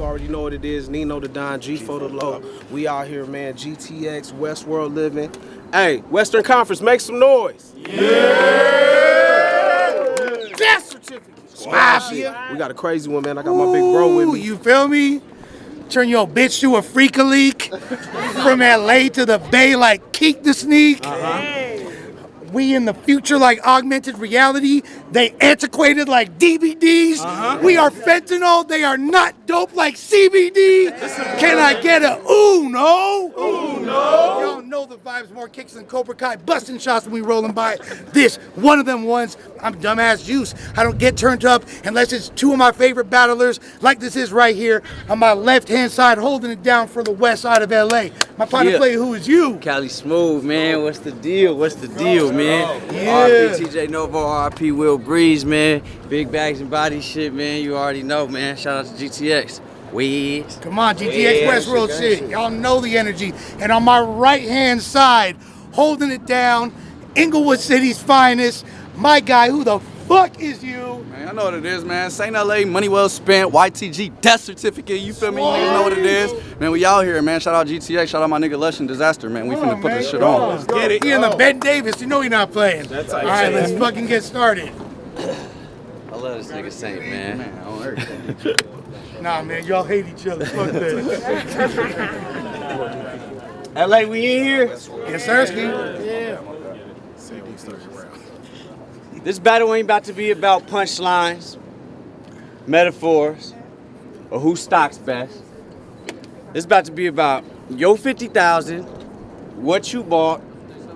You already know what it is. Nino the Don, G for the low. We out here, man. GTX, Westworld living. Hey, Western Conference, make some noise. Death certificate. We got a crazy one, man. I got my big bro with me. You feel me? Turn your bitch to a freaka leak. From LA to the Bay like Keek the Sneak. We in the future like augmented reality. They antiquated like DVDs. We are fentanyl. They are not dope like CBD. Can I get a ooh no? Ooh no. Y'all know the vibes, more kicks than Cobra Kai. Busting shots when we rolling by. This, one of them ones. I'm dumbass Juice. I don't get turned up unless it's two of my favorite battlers like this is right here on my left hand side holding it down for the west side of LA. My partner player, who is you? Cali Smoov, man. What's the deal? What's the deal, man? Yeah. RP TJ Novo, RP Will Breeze, man. Big bags and body shit, man. You already know, man. Shout out to GTX. Whiz. Come on, GTX Westworld shit. Y'all know the energy. And on my right hand side, holding it down, Inglewood City's finest, my guy, who the fuck is you? Man, I know what it is, man. Saynt LA, money well spent, YTG death certificate, you feel me? You niggas know what it is. Man, we out here, man. Shout out GTX, shout out my nigga Lush and Disaster, man. We finna put this shit on. Let's get it. He in the Ben Davis, you know he not playing. That's all right, let's fucking get started. I love this nigga Saynt, man. Nah, man, y'all hate each other. Fuck that. LA, we in here? Yes, sir. Yeah. This battle ain't about to be about punchlines, metaphors, or who stocks best. It's about to be about your 50,000, what you bought,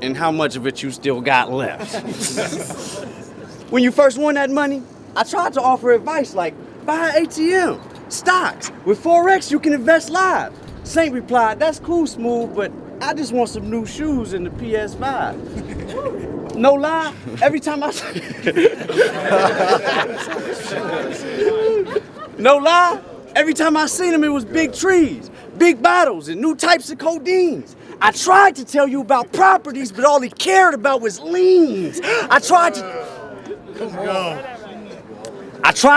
and how much of it you still got left. When you first won that money, I tried to offer advice like, buy ATM, stocks. With Forex, you can invest live. Saynt replied, that's cool, Smoov, but I just want some new shoes in the PS5. No lie, every time I seen him, it was big trees, big bottles, and new types of codeines. I tried to tell you about properties, but all he cared about was liens. I tried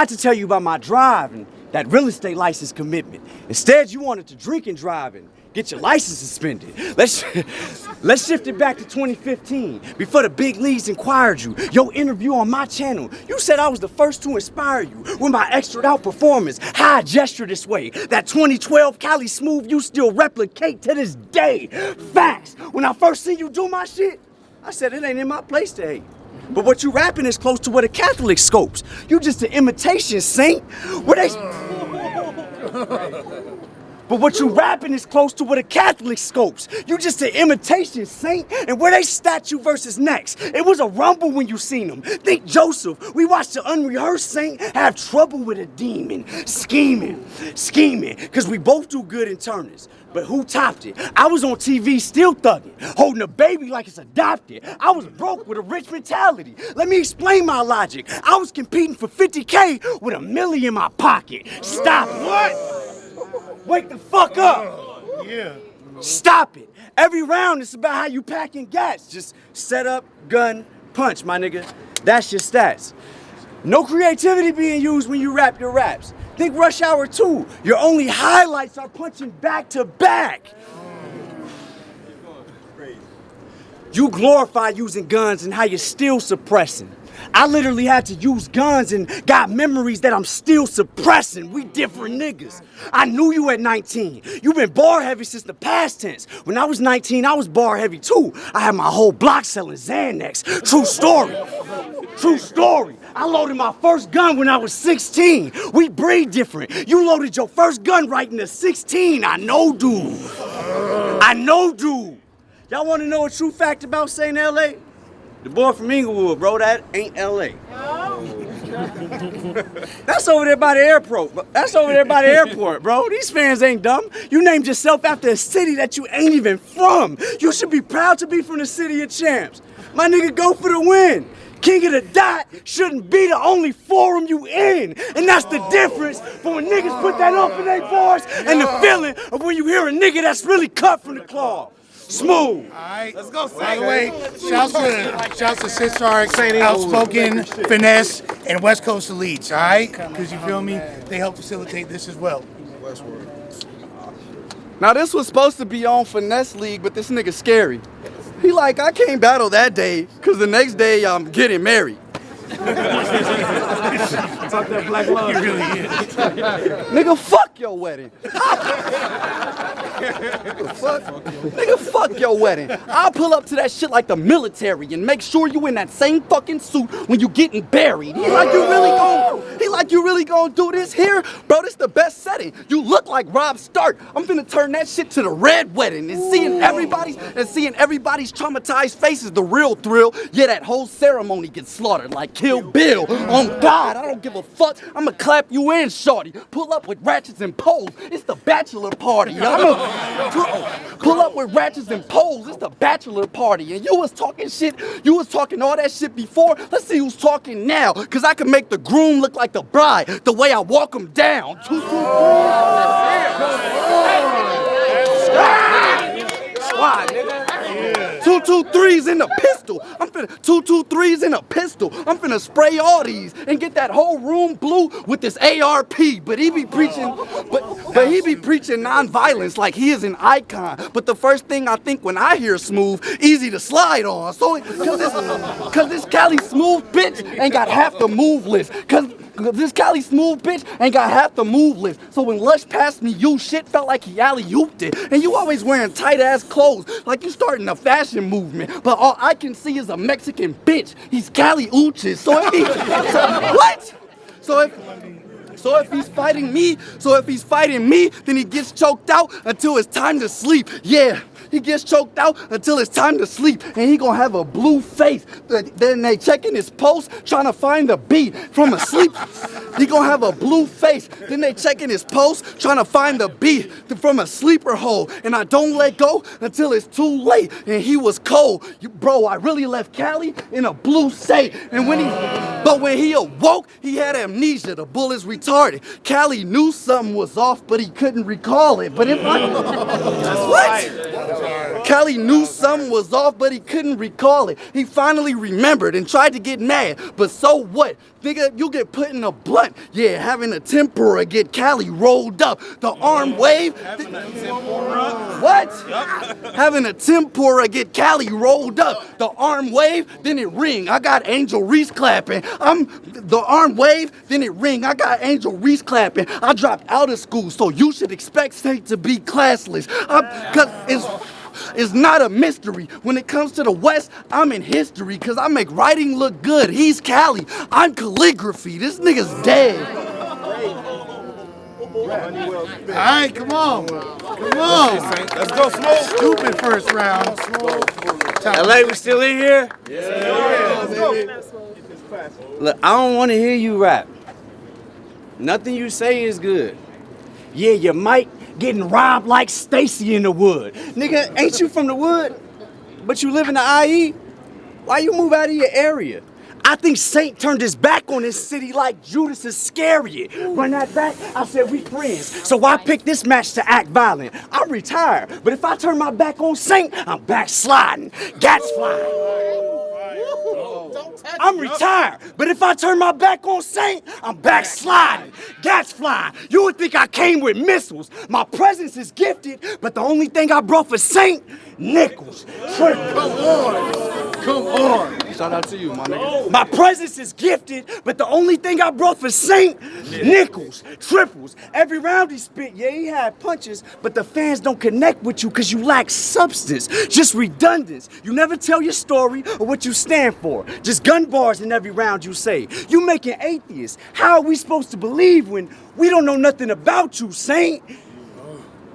to tell you about my drive and that real estate license commitment. Instead, you wanted to drink and drive and get your license suspended. Let's shift it back to 2015, before the big leagues inquired you. Your interview on my channel, you said I was the first to inspire you with my extra out performance. How I gesture this way. That 2012 Cali Smoov you still replicate to this day. Facts. When I first seen you do my shit, I said it ain't in my place to hate. But what you rapping is close to what a Catholic scopes. You just an imitation saint. But what you rapping is close to what a Catholic scopes. You just an imitation saint, and where they statue versus next. It was a rumble when you seen them. Think Joseph, we watched the unrehearsed saint have trouble with a demon. Scheming, cause we both do good in turners. But who topped it? I was on TV still thugging, holding a baby like it's adopted. I was broke with a rich mentality. Let me explain my logic. I was competing for 50K with $1 million in my pocket. Stop it. What? Wake the fuck up! Yeah. Stop it! Every round it's about how you packing gas. Just set up, gun, punch, my nigga. That's your stats. No creativity being used when you rap your raps. Think Rush Hour 2. Your only highlights are punching back to back. You glorify using guns and how you're still suppressing. I literally had to use guns and got memories that I'm still suppressing. We different niggas. I knew you at 19. You been bar heavy since the past tense. When I was 19, I was bar heavy too. I had my whole block selling Xanax. True story. True story. I loaded my first gun when I was 16. We breed different. You loaded your first gun right in the 16. I know, dude. Y'all want to know a true fact about Saynt LA? The boy from Inglewood, bro, that ain't LA. That's over there by the airport. Bro. These fans ain't dumb. You named yourself after a city that you ain't even from. You should be proud to be from the city of champs. My nigga, go for the win. King of the Dot shouldn't be the only forum you in. And that's the difference from when niggas put that up in their bars and the feeling of when you hear a nigga that's really cut from the cloth. Smoov. All right. Let's go, Saynt. By the way, shouts to Sistark, Outspoken, Finesse, and West Coast Elites, all right? Because you feel me? They help facilitate this as well. Westworld. Now this was supposed to be on Finesse League, but this nigga scary. He like, I can't battle that day, cause the next day I'm getting married. Talk that black love. He really is. Nigga, fuck your wedding. Nigga, fuck your wedding. I'll pull up to that shit like the military and make sure you in that same fucking suit when you getting buried. He like you really gonna do this here? Bro, this the best setting. You look like Rob Stark. I'm finna turn that shit to the red wedding and seeing everybody's traumatized faces the real thrill. Yeah, that whole ceremony gets slaughtered like Kill Bill. On God, I don't give a fuck. I'ma clap you in, shorty. Pull up with ratchets and poles. It's the bachelor party. Pull up with ratchets and poles. It's the bachelor party. And you was talking shit. You was talking all that shit before. Let's see who's talking now. Cause I can make the groom look like the bride the way I walk him down. Squad, nigga. 223s in the pistol. I'm finna 223s in a pistol. I'm finna spray all these and get that whole room blue with this ARP. But he be preaching, but he be preaching nonviolence like he is an icon. But the first thing I think when I hear Smoov, easy to slide on. So cause this Cali Smoov bitch ain't got half the move list. Cause this Cali Smoov bitch ain't got half the move list. So when Lush passed me, you shit felt like he alley-ooped it. And you always wearing tight-ass clothes like you starting a fashion movement. But all I can see is a Mexican bitch. He's Cali Uchis. So if he... what? So if he's fighting me, then he gets choked out until it's time to sleep. Yeah. He gets choked out until it's time to sleep, and he gonna have a blue face. Then they checking his pulse, trying to find the beat from a sleep. He gonna have a blue face. Then they checking his pulse, trying to find the beat from a sleeper hole. And I don't let go until it's too late. And he was cold, bro. I really left Cali in a blue state. And when he awoke, he had amnesia. The bullet's retarded. Cali knew something was off, but he couldn't recall it. But if I what? Cali knew something was off, but he couldn't recall it. He finally remembered and tried to get mad. But so what? Nigga, you get put in a blunt. Yeah, having a tempura get Cali rolled up. The arm wave. What? Having a tempura get Cali rolled up. The arm wave, then it ring. I got Angel Reese clapping. The arm wave, then it ring. I got Angel Reese clapping. I dropped out of school, so you should expect Saynt to be classless. Cause it's not a mystery. When it comes to the West, I'm in history because I make writing look good. He's Cali. I'm calligraphy. This nigga's dead. All right, come on. Let's go, Smoov. Stupid first round. LA, we still in here? Yeah. Look, I don't want to hear you rap. Nothing you say is good. Yeah, you might getting robbed like Stacy in the wood. Nigga, ain't you from the wood? But you live in the IE? Why you move out of your area? I think Saynt turned his back on his city like Judas Iscariot. Run that back, I said we friends. So I picked this match to act violent. I'm retired, but if I turn my back on Saynt, I'm backsliding. Gats flying. I'm retired, but if I turn my back on Saynt, I'm backsliding. Gats flying. You would think I came with missiles. My presence is gifted, but the only thing I brought for Saynt, nickels. Come on. Shout out to you, my nigga. My presence is gifted, but the only thing I brought for Saynt, nickels, triples. Every round he spit, yeah, he had punches, but the fans don't connect with you because you lack substance, just redundance. You never tell your story or what you stand for. Just gun bars in every round you say. You making atheists. How are we supposed to believe when we don't know nothing about you, Saynt?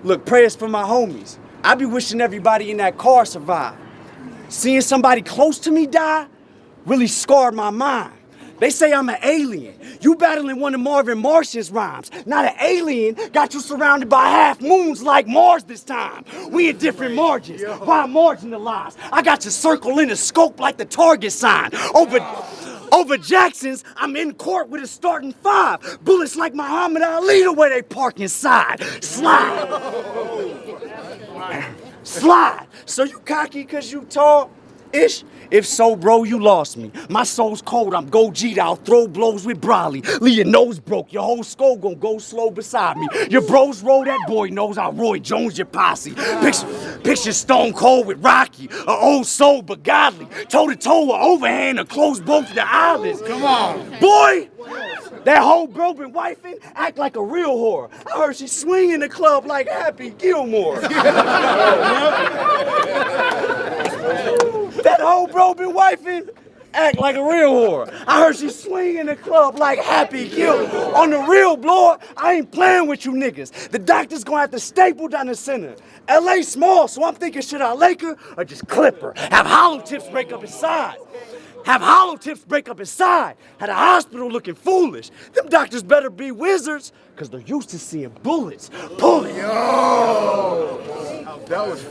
Look, prayers for my homies. I be wishing everybody in that car survived. Seeing somebody close to me die really scarred my mind. They say I'm an alien. You battling one of Marvin Martian's rhymes. Not an alien, got you surrounded by half moons like Mars this time. We in different margins. Why marginalized? I got your circle in a scope like the target sign. Over Jackson's, I'm in court with a starting 5. Bullets like Muhammad Ali the way they park inside. Slide. Slide. So you cocky cause you tall? Ish? If so, bro, you lost me. My soul's cold, I'm Go G'd, I'll throw blows with Brawley. Leave your nose broke, your whole skull gon' go slow beside me. Your bros roll, that boy knows I'll Roy Jones your posse. Picture Stone Cold with Rocky, a old soul but godly. Toe to toe, a overhand to close both of the eyelids. Come on. Boy! That whole bro been wifing, act like a real whore. I heard she swing in the club like Happy Gilmore. That whole bro been wifing, act like a real whore. I heard she swing in the club like Happy Gilmore. On the real blower, I ain't playing with you niggas. The doctor's gonna have to staple down the center. LA small, so I'm thinking should I lake her or just clip her? Have hollow tips break up inside. Have hollow tips break up inside. At a hospital looking foolish. Them doctors better be wizards, cause they're used to seeing bullets. Pull it.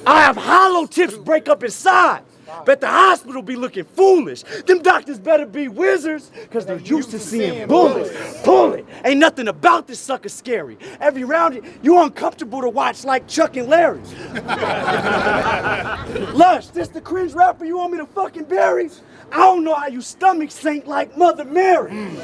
I have hollow tips break up inside. Bet the hospital be looking foolish. Them doctors better be wizards, cause they're used to seeing bullets. Pull it. Ain't nothing about this sucker scary. Every round, you uncomfortable to watch like Chuck and Larry. Lush, this the cringe rapper you want me to fucking bury? I don't know how you stomach Saynt like Mother Mary. And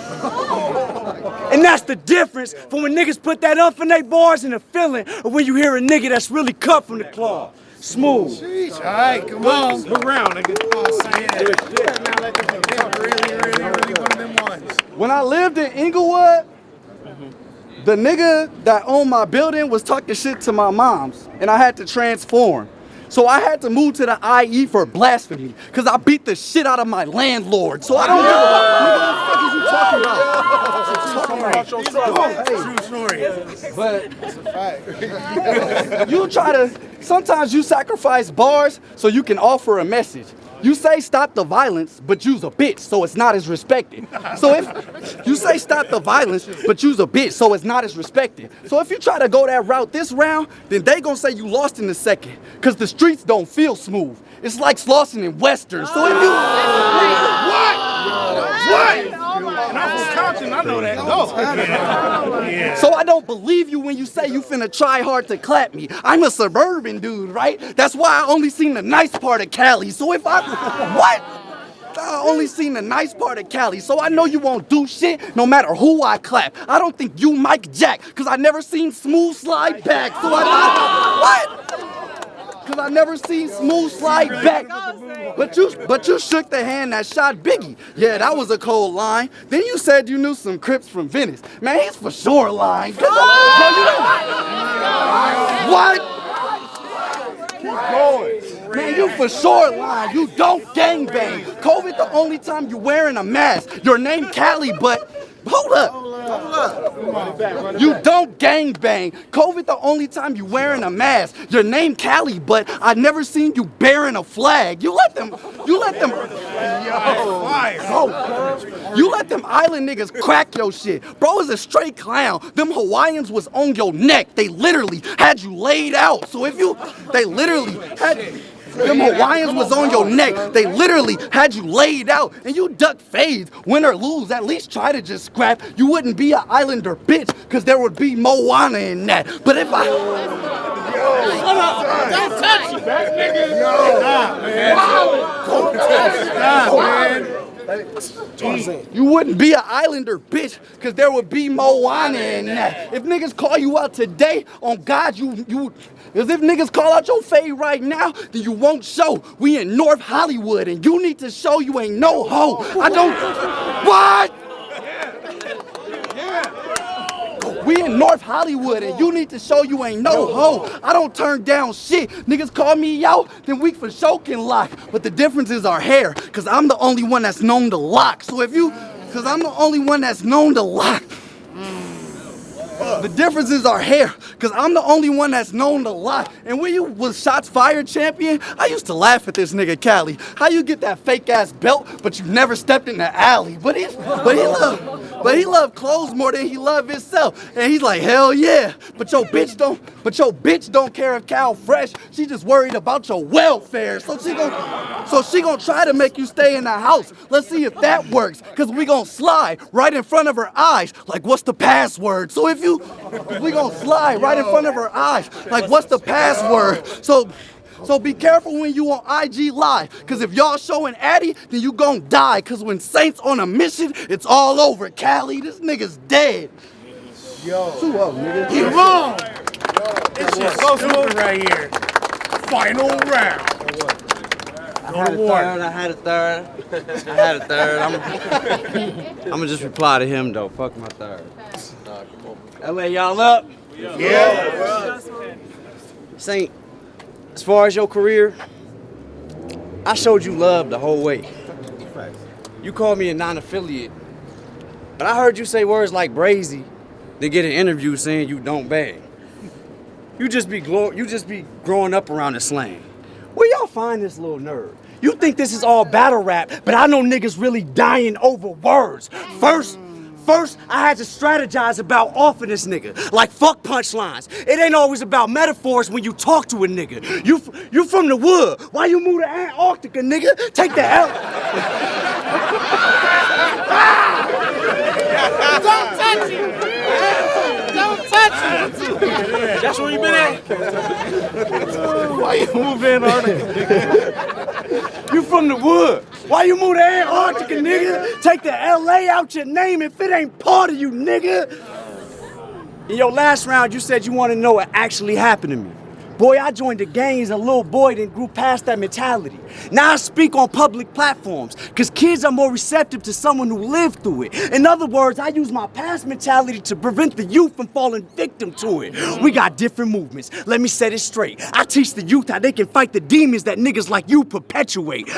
that's the difference from when niggas put that unfinite bars in a feeling or when you hear a nigga that's really cut from the cloth. Smoov. All right, come on. Move around, nigga. Really one of them ones. When I lived in Inglewood, the nigga that owned my building was talking shit to my moms, and I had to transform. So I had to move to the IE for blasphemy, because I beat the shit out of my landlord. So I don't give a fuck. Nigga, what the fuck is you talking about? But you try to, sometimes you sacrifice bars so you can offer a message. You say stop the violence, but you's a bitch, so it's not as respected. So if you say stop the violence, but you's a bitch, so it's not as respected. So if you try to go that route this round, then they gonna say you lost in the second, cause the streets don't feel smooth. It's like Slauson in Western. So if you And I'm from Compton, I know that. No. So I don't believe you when you say you finna try hard to clap me. I'm a suburban dude, right? That's why I only seen the nice part of Cali. So if I only seen the nice part of Cali, so I know you won't do shit no matter who I clap. I don't think you Mike Jack, cause I never seen Smoov slide back. So Cause I never seen Smoov slide back. But you shook the hand that shot Biggie. Yeah, that was a cold line. Then you said you knew some Crips from Venice. Man, he's for sure lying. What? Keep going. Man, you for sure lying. You don't gangbang. COVID the only time you wearing a mask. Your name Cali, but hold up. You don't gangbang. COVID the only time you wearing a mask. Your name Cali, but I never seen you bearing a flag. You let them You let them island niggas crack your shit. Bro is a straight clown. Them Hawaiians was on your neck. They literally had you laid out. So if they literally had them Hawaiians was on your neck. They literally had you laid out, and you duck fades. Win or lose, at least try to just scrap. You wouldn't be an islander bitch, cause there would be Moana in that. But if I Don't touch you, nigga. Stop, man. You wouldn't be an islander bitch, cause there would be Moana in that. If niggas call you out today, on God, cause if niggas call out your fade right now, then you won't show. We in North Hollywood, and you need to show you ain't no hoe. I don't. What? We in North Hollywood, and you need to show you ain't no hoe. I don't turn down shit. Niggas call me out, then we for sure can lock. But the difference is our hair, cause I'm the only one that's known to lock. So cause I'm the only one that's known to lock. The difference is our hair, cause I'm the only one that's known to lock. And when you was shots fired champion, I used to laugh at this nigga Cali. How you get that fake ass belt, but you never stepped in the alley? But he loved clothes more than he loved himself. And he's like, hell yeah. But your bitch don't care if Cal fresh. She just worried about your welfare. So she gonna try to make you stay in the house. Let's see if that works, cause we gonna slide right in front of her eyes. Like, what's the password? So if we gonna slide right in front of her eyes, like, what's the password? So So be careful when you on IG Live, cause if y'all showing Addy, then you gon' die. Cause when Saint's on a mission, it's all over. Cali, this nigga's dead. Yo. 2-0, nigga. He wrong. It's just so stupid right here. Final round. I had a third. I'm gonna just reply to him though. Fuck my third. LA, y'all up? Yeah. Saynt, as far as your career, I showed you love the whole way. You called me a non-affiliate, but I heard you say words like brazy, then get an interview saying you don't bang. You just be growing up around the slang. Where y'all find this little nerd? You think this is all battle rap, but I know niggas really dying over words. First, I had to strategize about offing this nigga. Like, fuck punchlines. It ain't always about metaphors when you talk to a nigga. You from the wood. Why you move to Antarctica, nigga? Take the L. Don't touch him! Don't touch him! That's where you been at? Why you move to Antarctica? You from the wood. Why you move to Antarctica, nigga? Take the LA out your name if it ain't part of you, nigga. In your last round, you said you want to know what actually happened to me. Boy, I joined the gang as a little boy, then grew past that mentality. Now I speak on public platforms, cause kids are more receptive to someone who lived through it. In other words, I use my past mentality to prevent the youth from falling victim to it. We got different movements, let me set it straight. I teach the youth how they can fight the demons that niggas like you perpetuate.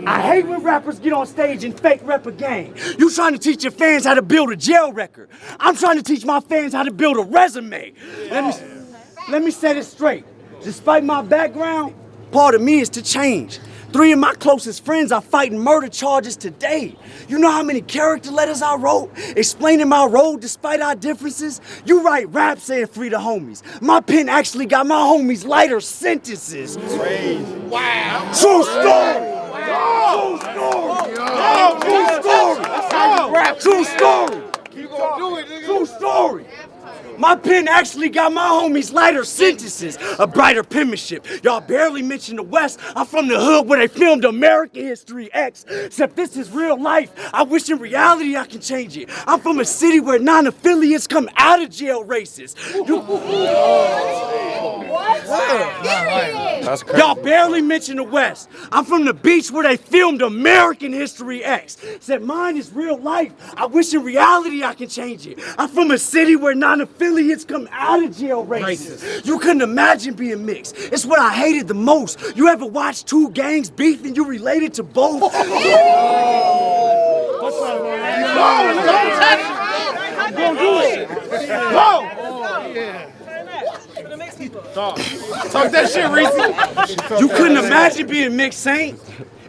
I hate when rappers get on stage and fake rep a gang. You trying to teach your fans how to build a jail record. I'm trying to teach my fans how to build a resume. Let me set it straight. Despite my background, part of me is to change. 3 of my closest friends are fighting murder charges today. You know how many character letters I wrote explaining my role despite our differences? You write rap saying free the homies. My pen actually got my homies lighter sentences. Crazy. Wow. True story. Wow. True story. True story. You gonna do it, nigga? True story. My pen actually got my homies lighter sentences, a brighter penmanship. Y'all barely mention the West. I'm from the hood where they filmed American History X. Except this is real life. I wish in reality I can change it. I'm from a city where non-affiliates come out of jail races. That's crazy. Y'all barely mention the West. I'm from the beach where they filmed American History X. Except mine is real life. I wish in reality I can change it. I'm from a city where non-affiliates come out of jail races. You couldn't imagine being mixed. It's what I hated the most. You ever watch 2 gangs beef and you related to both? Don't touch him! Don't do it! Go! Talk that shit, Reese. You couldn't imagine being mixed, Saynt.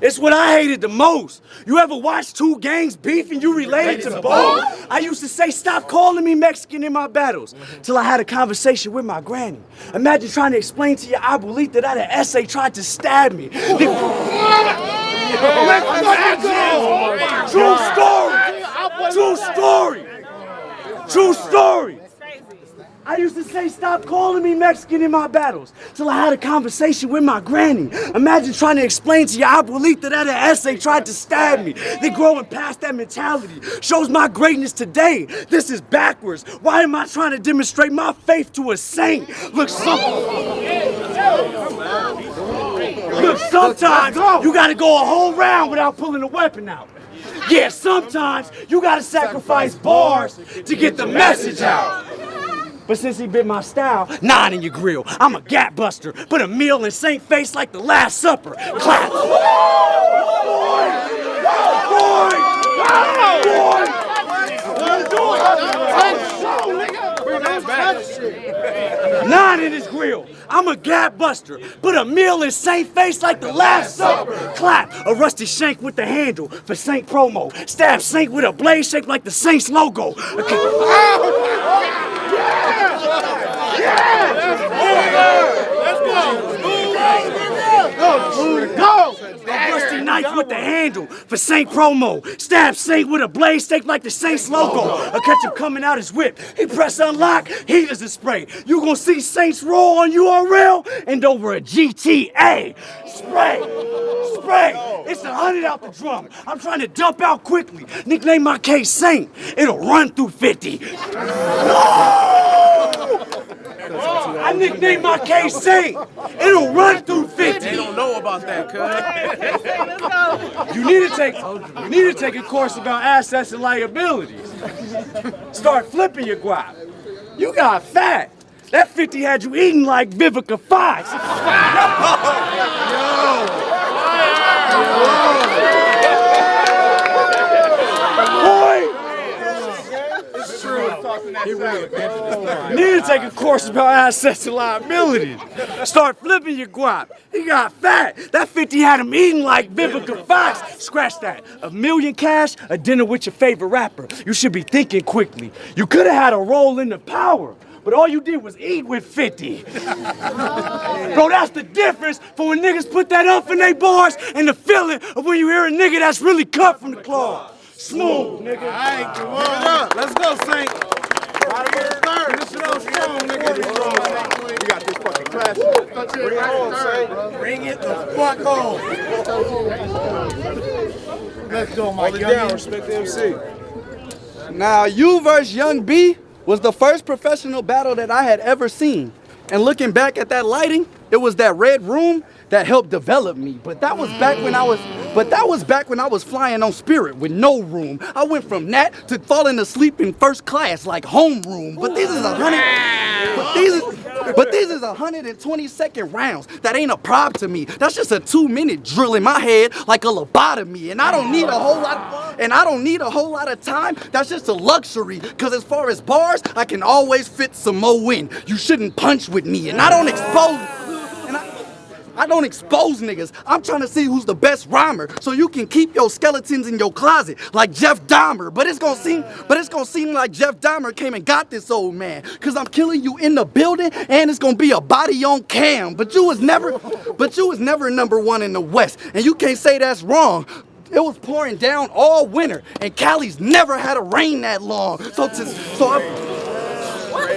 It's what I hated the most. You ever watch 2 gangs beef and you related to both? I used to say, stop calling me Mexican in my battles, till I had a conversation with my granny. Imagine trying to explain to your abuelita that an essay tried to stab me. True story. True story. True story. I used to say, stop calling me Mexican in my battles, till I had a conversation with my granny. Imagine trying to explain to your abuelita that an essay tried to stab me. Then growing past that mentality shows my greatness today. This is backwards. Why am I trying to demonstrate my faith to a saint? Look, sometimes you gotta go a whole round without pulling a weapon out. Yeah, sometimes you gotta sacrifice bars to get the message out. But since he bit my style, 9 in your grill. I'm a gap buster. Put a meal in Saint face like the Last Supper. Clap. Nine in his grill. I'm a gap buster. Put a meal in Saint face like the Last Supper. Clap. A rusty shank with the handle for Saint promo. Stab Saint with a blade shaped like the Saints logo. Go! A rusty knife with the handle for Saynt promo. Stab Saynt with a blade stake like the Saints logo. Or catch him coming out his whip. He press unlock, he doesn't spray. You gonna see Saints roll on URL and over a GTA. Spray, spray. It's 100 out the drum. I'm trying to dump out quickly. Nickname my case Saynt. It'll run through 50. I nicknamed my case Saynt. It'll run through 50. They don't know about that, cuz. You need to take a course about assets and liabilities. Start flipping your guap. You got fat. That 50 had you eating like Vivica Fox. Need to take a course about assets and liabilities. Start flipping your guap. He got fat. That 50 had him eating like Vivica Fox. Scratch that. $1 million cash, a dinner with your favorite rapper. You should be thinking quickly. You could have had a role in the power, but all you did was eat with 50. Bro, that's the difference for when niggas put that up in their bars and the feeling of when you hear a nigga that's really cut from the cloth. Smoov, nigga. All right, come on. Let's go, Saynt. This shit on strong, nigga. We got this fucking class. Bring it on, Saynt. Bring it the fuck home. Let's go, my Hold it down, respect the MC. Now, you versus Young B was the first professional battle that I had ever seen. And looking back at that lighting, it was that red room that helped develop me. But that was back when I was flying on Spirit with no room. I went from that to falling asleep in first class like homeroom. But these is 120-second rounds. That ain't a prop to me. That's just a 2-minute drill in my head like a lobotomy. And I don't need a whole lot of time. That's just a luxury. Cause as far as bars, I can always fit some more in. You shouldn't punch with me. And I don't expose niggas. I'm trying to see who's the best rhymer, so you can keep your skeletons in your closet like Jeff Dahmer. But it's gonna seem like Jeff Dahmer came and got this old man. Cause I'm killing you in the building and it's gonna be a body on cam. But you was never #1 in the West. And you can't say that's wrong. It was pouring down all winter, and Cali's never had a rain that long.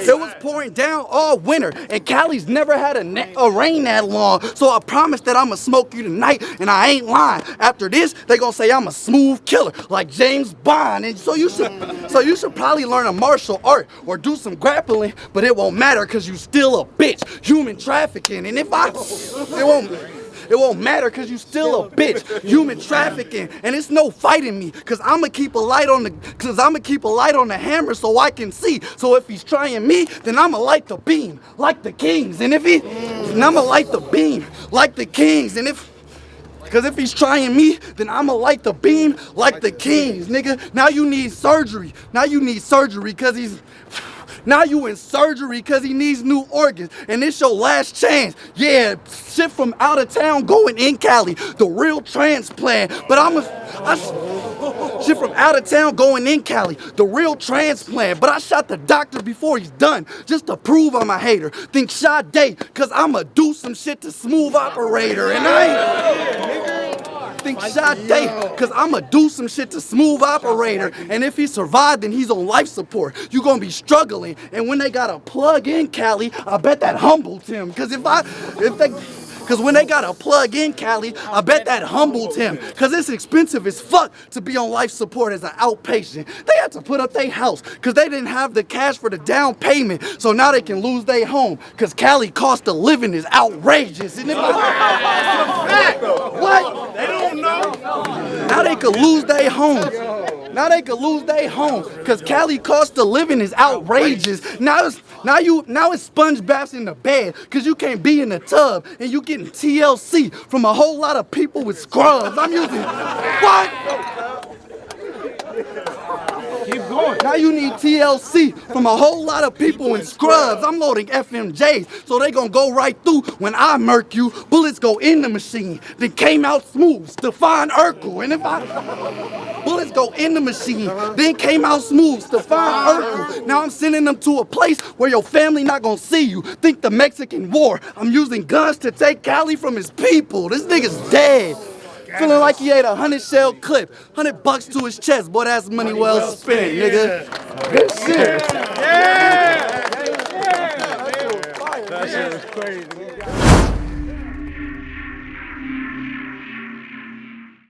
It was pouring down all winter, and Cali's never had a rain that long. So I promise that I'ma smoke you tonight, and I ain't lying. After this, they gonna say I'm a smooth killer, like James Bond. And so you should probably learn a martial art or do some grappling, but it won't matter cause you still a bitch. Human trafficking, and it won't matter cause you still a bitch. Human trafficking, and it's no fighting me cause I'ma keep a light on the hammer so I can see. So if he's trying me, then I'ma light the beam like the kings. And then I'ma light the beam like the kings. And if he's trying me, then I'ma light the beam like the kings, nigga. Now you need surgery. Now you in surgery cause he needs new organs. And it's your last chance. Yeah, shit from out of town going in Cali. The real transplant. But shit from out of town going in Cali. The real transplant. But I shot the doctor before he's done. Just to prove I'm a hater. Think Sade cause I'ma do some shit to Smoov operator. And think Sade, cause I'ma do some shit to Smoov operator. And if he survived, then he's on life support. You gonna be struggling. And when they got a plug in Cali, I bet that humbled him. Cause when they got a plug in Cali, I bet that humbled him. Cause it's expensive as fuck to be on life support as an outpatient. They had to put up their house cause they didn't have the cash for the down payment. So now they can lose their home. Cause Cali cost of living is outrageous. And what? They don't know. Now they could lose their homes. Cause Cali cost of living is outrageous. Now it's sponge baths in the bed cause you can't be in the tub and you getting TLC from a whole lot of people with scrubs. I'm using what? Keep going. Now you need TLC from a whole lot of people in scrubs. I'm loading FMJs, so they gonna go right through when I murk you. Bullets go in the machine. Then came out Smoov, Stefan Urkel. And bullets go in the machine, then came out Smoov, Stefan Urkel. Now I'm sending them to a place where your family not gonna see you. Think the Mexican War. I'm using guns to take Cali from his people. This nigga's dead. Feeling like he ate a 100-shell clip. $100 to his chest, boy, that's money well spent, nigga. Good shit. That shit was crazy.